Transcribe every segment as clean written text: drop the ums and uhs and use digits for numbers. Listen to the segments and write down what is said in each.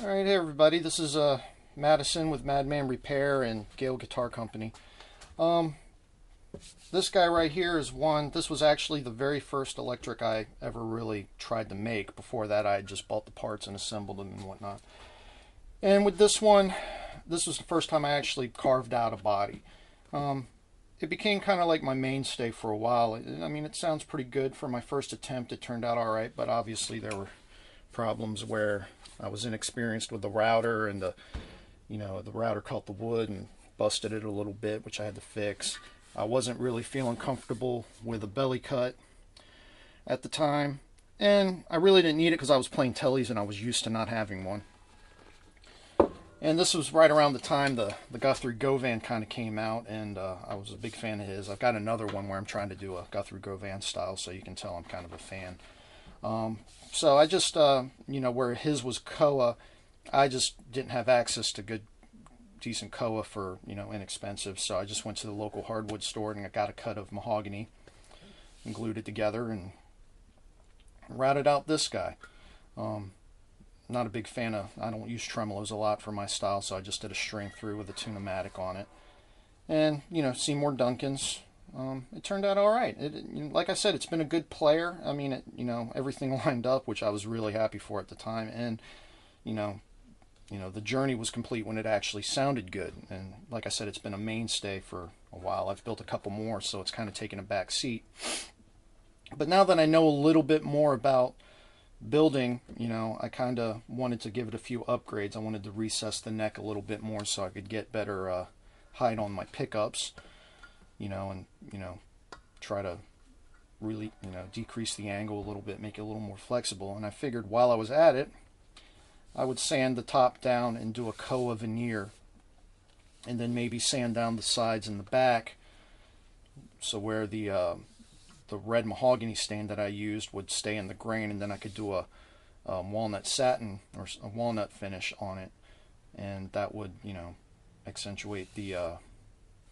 Alright, hey everybody, this is Madison with Madman Repair and Gayle Guitar Company. This guy right here is this was actually the very first electric I ever really tried to make. Before that I had just bought the parts and assembled them and whatnot. And with this one, this was the first time I actually carved out a body. It became kind of like my mainstay for a while. I mean, it sounds pretty good for my first attempt. It turned out alright, but obviously there were problems where I was inexperienced with the router, and the router caught the wood and busted it a little bit, which I had to fix. I wasn't really feeling comfortable with a belly cut at the time, and I really didn't need it because I was playing tellies and I was used to not having one. And this was right around the time the Guthrie Govan kind of came out, and I was a big fan of his. I've got another one where I'm trying to do a Guthrie Govan style, so you can tell I'm kind of a fan. So I just, where his was koa, I just didn't have access to good, decent koa for, inexpensive. So I just went to the local hardwood store and I got a cut of mahogany and glued it together and routed out this guy. Not a big fan of, I don't use tremolos a lot for my style, so I just did a string through with a tune-o-matic on it. And, Seymour Duncan's. It turned out all right. Like I said, it's been a good player. I mean, everything lined up, which I was really happy for at the time. And, the journey was complete when it actually sounded good. And like I said, it's been a mainstay for a while. I've built a couple more, so it's kind of taken a back seat. But now that I know a little bit more about building, I kind of wanted to give it a few upgrades. I wanted to recess the neck a little bit more so I could get better height on my pickups. And try to really, decrease the angle a little bit, make it a little more flexible. And I figured while I was at it, I would sand the top down and do a koa veneer, and then maybe sand down the sides and the back, so where the red mahogany stain that I used would stay in the grain, and then I could do a walnut satin or a walnut finish on it, and that would, accentuate the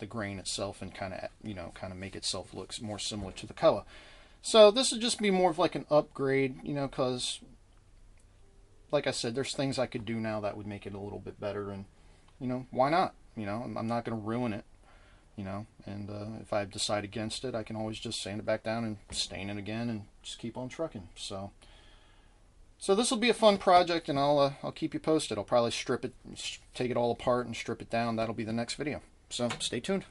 grain itself and kind of make itself look more similar to the koa. So this would just be more of like an upgrade, because like I said, there's things I could do now that would make it a little bit better, and why not? I'm not going to ruin it, and if I decide against it, I can always just sand it back down and stain it again and just keep on trucking. So this will be a fun project, and I'll keep you posted. I'll probably strip it, take it all apart and strip it down. That'll be the next video. So stay tuned.